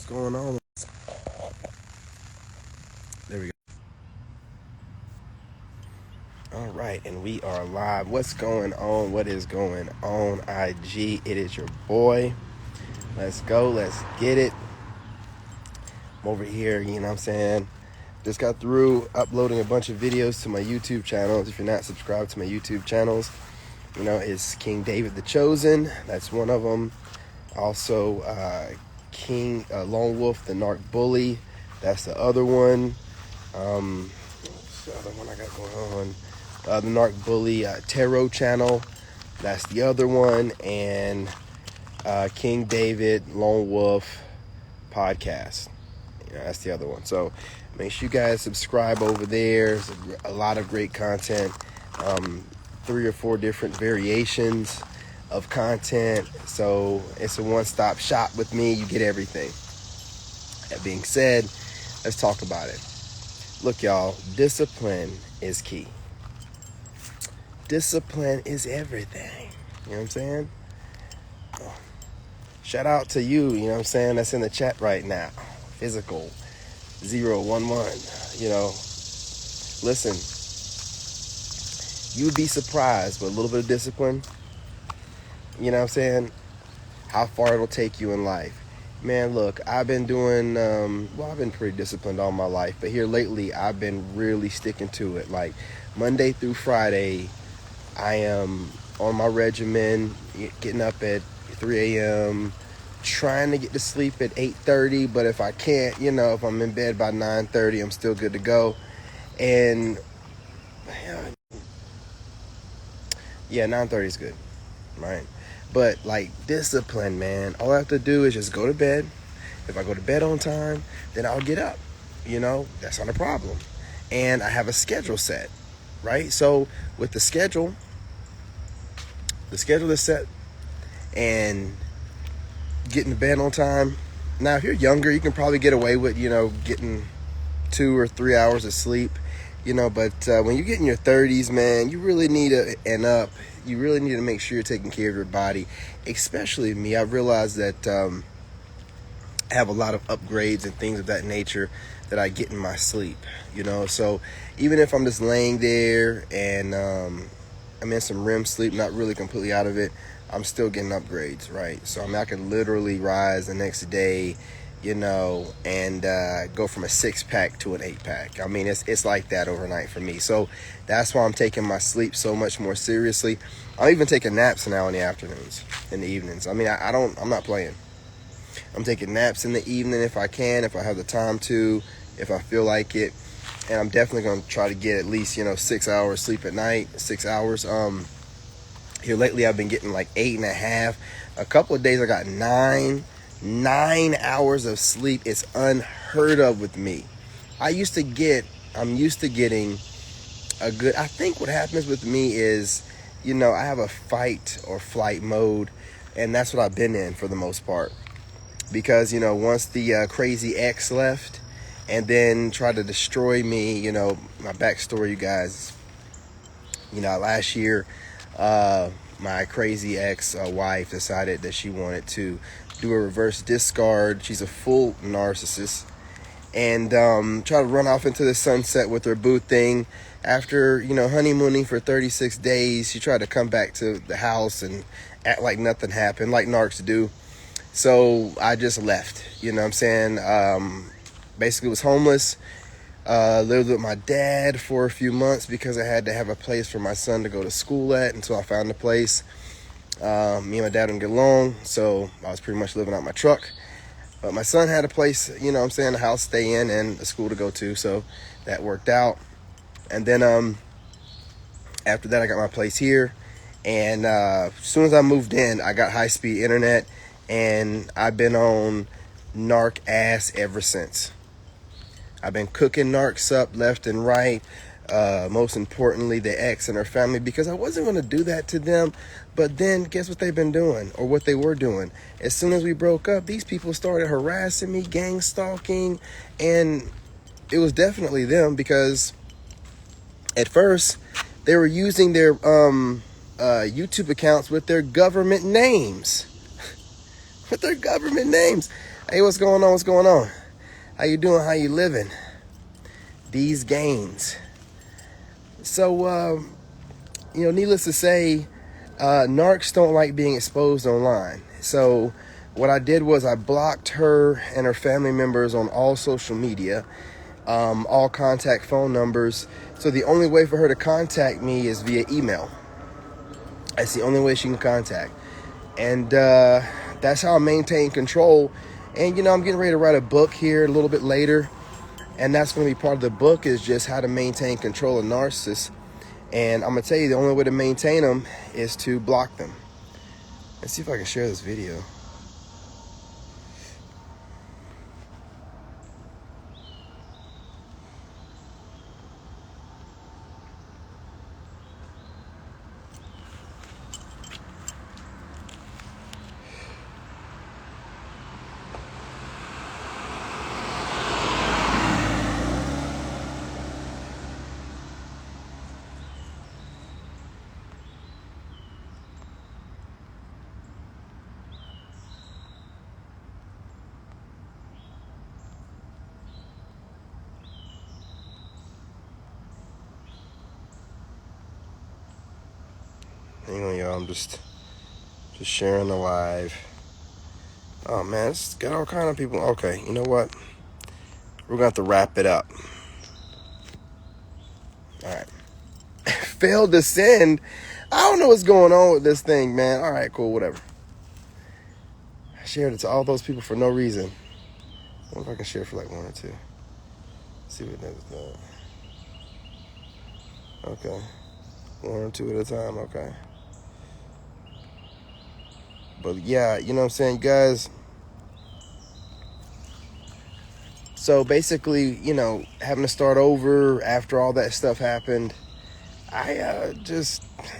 What's going on? There we go. All right, and we are live. What's going on? What is going on, IG? It is your boy. Let's go. Let's get it. I'm over here, you know what I'm saying? Just got through uploading a bunch of videos to my YouTube channels. If you're not subscribed to my YouTube channels, you know, it's King David the Chosen. That's one of them. Also, King Lone Wolf the Narc Bully. That's the other one. What's the other one I got going on? The Narc Bully Tarot channel. That's the other one. And King David Lone Wolf podcast. That's the other one. So make sure you guys subscribe over there. There's a lot of great content. 3 or 4 different variations of content. So it's a one-stop shop with me. You get everything. That being said, let's talk about it. Look, y'all, discipline is key. Discipline is everything. You know what I'm saying? Shout out to you, you know what I'm saying, that's in the chat right now. Physical 011. You know, listen, you would be surprised with a little bit of discipline, you know what I'm saying, how far it'll take you in life. Man, look, I've been doing, I've been pretty disciplined all my life, but here lately, I've been really sticking to it. Like, Monday through Friday, I am on my regimen, getting up at 3 a.m., trying to get to sleep at 8:30, but if I can't, you know, if I'm in bed by 9:30, I'm still good to go. And, yeah, 9:30 is good, right? But, like, discipline, man, all I have to do is just go to bed. If I go to bed on time, then I'll get up. You know, that's not a problem. And I have a schedule set, right? So, with the schedule is set, and getting to bed on time. Now, if you're younger, you can probably get away with, you know, getting 2 or 3 hours of sleep, you know, but when you get in your 30s, man, you really need to, you really need to make sure you're taking care of your body, especially me. I've realized that I have a lot of upgrades and things of that nature that I get in my sleep, you know, so even if I'm just laying there and I'm in some REM sleep, not really completely out of it, I'm still getting upgrades, right? So I mean, I could literally rise the next day, you know, and go from a 6-pack to an 8-pack. I mean, it's like that overnight for me. So that's why I'm taking my sleep so much more seriously. I'm even taking naps now in the afternoons, in the evenings. I mean, I'm not playing. I'm taking naps in the evening if I can, if I have the time to, if I feel like it. And I'm definitely going to try to get at least, you know, 6 hours sleep at night, 6 hours. Here lately, I've been getting like 8.5. A couple of days, I got 9 hours of sleep. It's unheard of with me. I'm used to getting a good, I think what happens with me is, you know, I have a fight or flight mode, and that's what I've been in for the most part. Because, you know, once the crazy ex left and then tried to destroy me, you know, my backstory, you guys, you know, last year, my crazy ex-wife decided that she wanted to do a reverse discard. She's a full narcissist. And try to run off into the sunset with her boo thing. After, you know, honeymooning for 36 days, she tried to come back to the house and act like nothing happened, like narcs do. So I just left, you know what I'm saying? Basically was homeless. Lived with my dad for a few months because I had to have a place for my son to go to school at until I found a place. Me and my dad didn't get along, so I was pretty much living out my truck. But my son had a place, you know what I'm saying, a house to stay in and a school to go to, so that worked out. And then after that, I got my place here. And as soon as I moved in, I got high-speed internet, and I've been on narc ass ever since. I've been cooking narcs up left and right. Most importantly, the ex and her family, because I wasn't going to do that to them. But then guess what they've been doing, or what they were doing? As soon as we broke up, these people started harassing me, gang stalking, and it was definitely them, because at first they were using their YouTube accounts with their government names. Hey, what's going on? What's going on? How you doing? How you living? These gains. So, needless to say, narcs don't like being exposed online. So what I did was I blocked her and her family members on all social media, all contact phone numbers. So the only way for her to contact me is via email. That's the only way she can contact. And that's how I maintain control. And, I'm getting ready to write a book here a little bit later. And that's going to be part of the book, is just how to maintain control of narcissists. And I'm going to tell you, the only way to maintain them is to block them. Let's see if I can share this video. Hang on, y'all. I'm just sharing the live. Oh, man, it's got all kind of people. Okay, you know what? We're going to have to wrap it up. All right. Failed to send. I don't know what's going on with this thing, man. All right, cool, whatever. I shared it to all those people for no reason. I wonder if I can share for like one or two. See what that was. Okay. One or two at a time, okay. But yeah, you know what I'm saying, guys? So basically, having to start over after all that stuff happened, I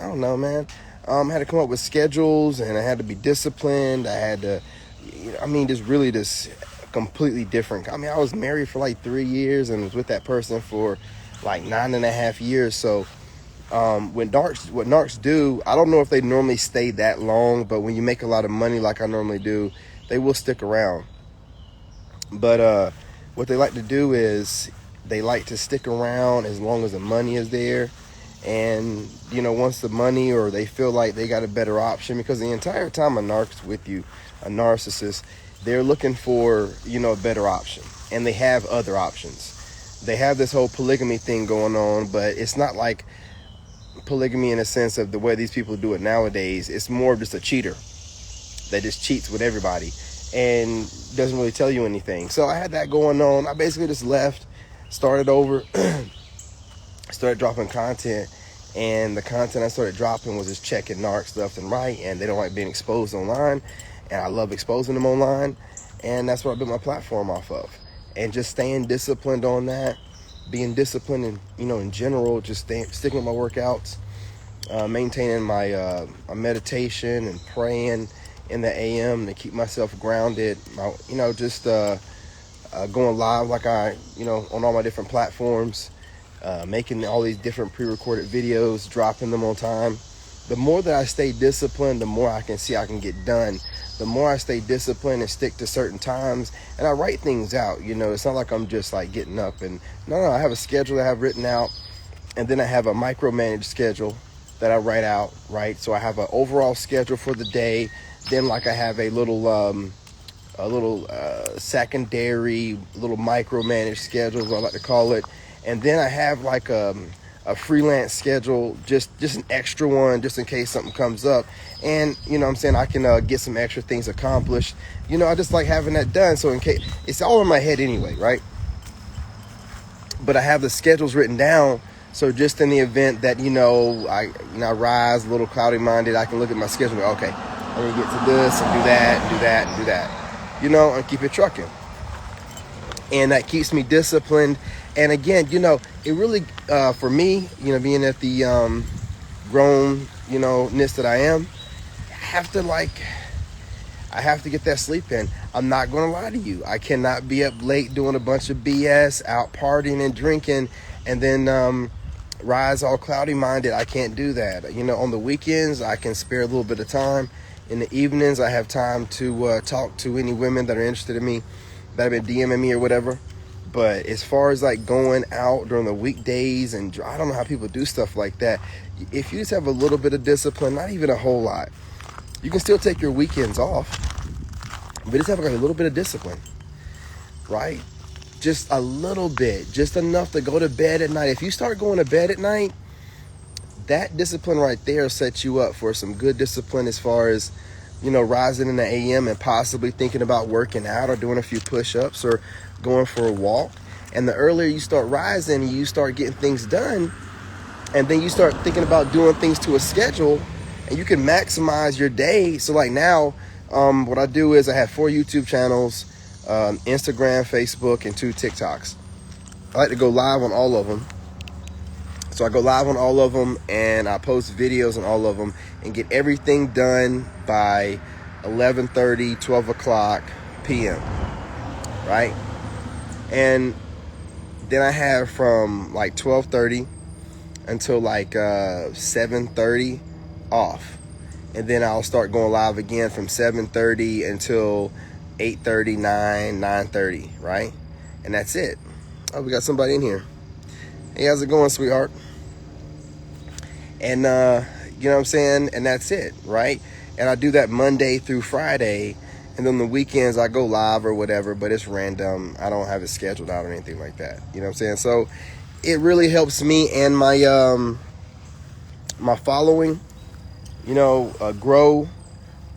don't know, man. I had to come up with schedules, and I had to be disciplined. I had to, just completely different. I mean, I was married for like 3 years and was with that person for like 9.5 years. So what narcs do, I don't know if they normally stay that long, but when you make a lot of money like I normally do, they will stick around. But what they like to do is they like to stick around as long as the money is there. And, once the money, or they feel like they got a better option, because the entire time a narc's with you, a narcissist, they're looking for, a better option. And they have other options. They have this whole polygamy thing going on, but it's not like polygamy in a sense of the way these people do it nowadays. It's more of just a cheater that just cheats with everybody and doesn't really tell you anything. So I had that going on. I basically just left, started over, started dropping content, and the content I started dropping was just checking narcs left and right, and they don't like being exposed online, and I love exposing them online, and that's what I built my platform off of. And just staying disciplined on that, being disciplined and in general, just sticking with my workouts, maintaining my meditation and praying in the AM to keep myself grounded, going live like I on all my different platforms, making all these different pre-recorded videos, dropping them on time. The more that I stay disciplined, the more I can see I can get done. The more I stay disciplined and stick to certain times, and I write things out. It's not like I'm just like getting up and no, I have a schedule that I have written out, and then I have a micromanaged schedule that I write out, right? So I have an overall schedule for the day. Then like I have a little secondary, little micromanaged schedule, as I like to call it. And then I have like a freelance schedule, just an extra one, just in case something comes up. And, I can get some extra things accomplished. I just like having that done. So in case, it's all in my head anyway, right? But I have the schedules written down. So just in the event that, I rise a little cloudy minded, I can look at my schedule and go, okay, I'm going to get to this and do that and do that and do that, and keep it trucking. And that keeps me disciplined. And again, it really, for me, being at the grown, that I am, I have to get that sleep in. I'm not going to lie to you. I cannot be up late doing a bunch of BS, out partying and drinking, and then rise all cloudy minded. I can't do that. On the weekends, I can spare a little bit of time In the evenings, I have time to talk to any women that are interested in me, that have been DMing me or whatever. But as far as like going out during the weekdays, and I don't know how people do stuff like that. If you just have a little bit of discipline, not even a whole lot, you can still take your weekends off, but just have like a little bit of discipline, right? Just a little bit, just enough to go to bed at night. If you start going to bed at night, that discipline right there sets you up for some good discipline as far as, rising in the AM and possibly thinking about working out or doing a few push-ups or going for a walk. And the earlier you start rising, you start getting things done, and then you start thinking about doing things to a schedule, and you can maximize your day. So like now, what I do is I have 4 YouTube channels, Instagram, Facebook, and 2 TikToks. I like to go live on all of them. So I go live on all of them, and I post videos on all of them and get everything done by 11:30, 12 o'clock p.m., right? And then I have from like 12:30 until like 7:30 off. And then I'll start going live again from 7:30 until 8:30, 9:30, right? And that's it. Oh, we got somebody in here. Hey, how's it going, sweetheart? And, you know what I'm saying? And that's it, right? And I do that Monday through Friday. And then the weekends I go live or whatever, but it's random. I don't have it scheduled out or anything like that. You know what I'm saying? So it really helps me and my my following, grow.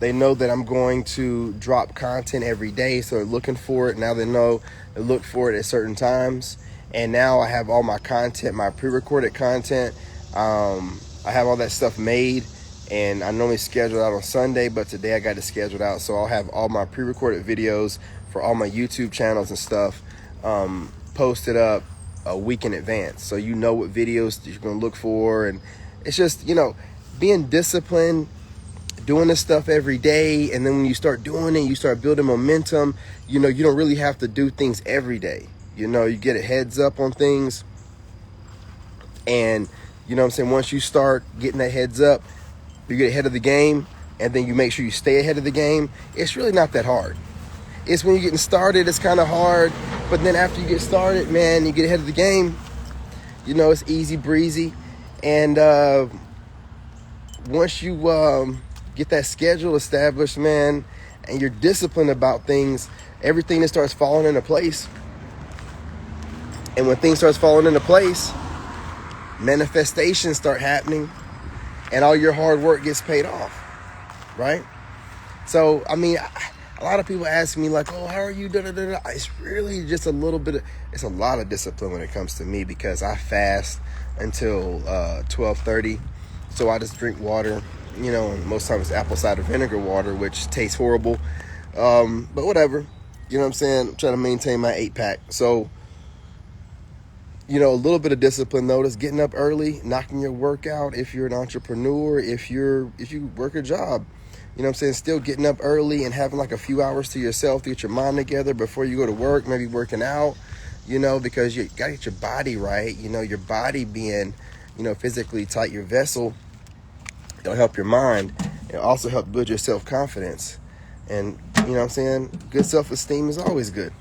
They know that I'm going to drop content every day, so they're looking for it. Now they know to look for it at certain times. And now I have all my content, my pre-recorded content. I have all that stuff made, and I normally schedule out on Sunday, but today I got it scheduled out. So I'll have all my pre-recorded videos for all my YouTube channels and stuff posted up a week in advance. So you know what videos you're going to look for. And it's just, being disciplined, doing this stuff every day. And then when you start doing it, you start building momentum. You don't really have to do things every day. You get a heads up on things. And, once you start getting that heads up, you get ahead of the game, and then you make sure you stay ahead of the game. It's really not that hard. It's when you're getting started, it's kind of hard. But then after you get started, man, you get ahead of the game, it's easy breezy. And once you get that schedule established, man, and you're disciplined about things, everything that starts falling into place. And when things starts falling into place, manifestations start happening, and all your hard work gets paid off, right? So, a lot of people ask me like, oh, how are you? It's really just it's a lot of discipline when it comes to me, because I fast until 12:30. So I just drink water, and most times it's apple cider vinegar water, which tastes horrible. But whatever, you know what I'm saying? I'm trying to maintain my 8-pack. So, a little bit of discipline though, is getting up early, knocking your workout. If you're an entrepreneur, if you work a job, still getting up early and having like a few hours to yourself to get your mind together before you go to work, maybe working out, because you got to get your body right. Your body being, physically tight, your vessel, it'll help your mind. It'll also help build your self-confidence. And, good self-esteem is always good.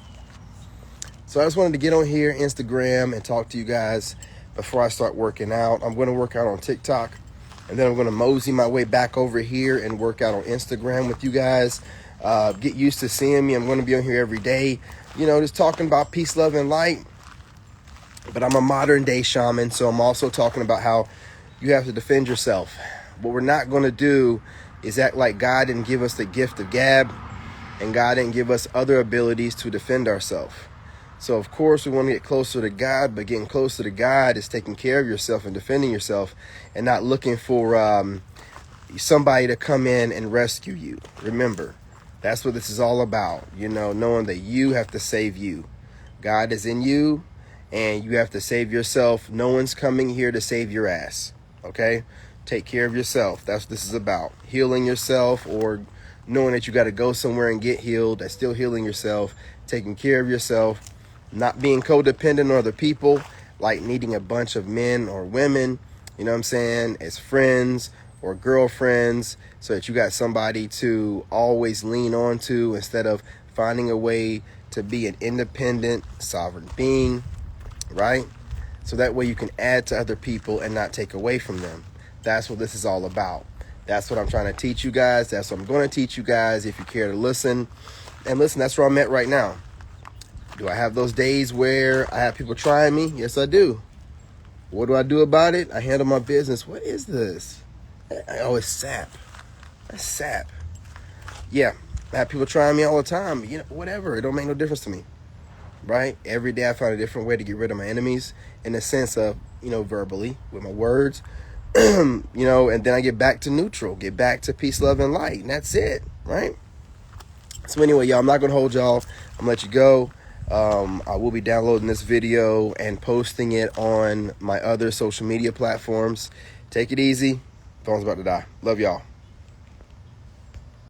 So I just wanted to get on here, Instagram, and talk to you guys before I start working out. I'm going to work out on TikTok, and then I'm going to mosey my way back over here and work out on Instagram with you guys. Get used to seeing me. I'm going to be on here every day, just talking about peace, love, and light. But I'm a modern day shaman, so I'm also talking about how you have to defend yourself. What we're not going to do is act like God didn't give us the gift of gab, and God didn't give us other abilities to defend ourselves. So, of course, we want to get closer to God, but getting closer to God is taking care of yourself and defending yourself, and not looking for somebody to come in and rescue you. Remember, that's what this is all about, knowing that you have to save you. God is in you, and you have to save yourself. No one's coming here to save your ass, okay? Take care of yourself. That's what this is about. Healing yourself, or knowing that you got to go somewhere and get healed. That's still healing yourself, taking care of yourself. Not being codependent on other people, like needing a bunch of men or women, as friends, or girlfriends, so that you got somebody to always lean on to, instead of finding a way to be an independent, sovereign being, right? So that way you can add to other people and not take away from them. That's what this is all about. That's what I'm trying to teach you guys. That's what I'm going to teach you guys if you care to listen. And listen, that's where I'm at right now. Do I have those days where I have people trying me? Yes, I do. What do I do about it? I handle my business. What is this? Oh, it's sap. That's sap. Yeah, I have people trying me all the time. You know, whatever. It don't make no difference to me, right? Every day I find a different way to get rid of my enemies, in the sense of, you know, verbally, with my words, you know, and then I get back to neutral, get back to peace, love, and light, and that's it, right? So anyway, y'all, I'm not going to hold y'all. I'm going to let you go. I will be downloading this video and posting it on my other social media platforms. Take it easy. Phone's about to die. Love y'all.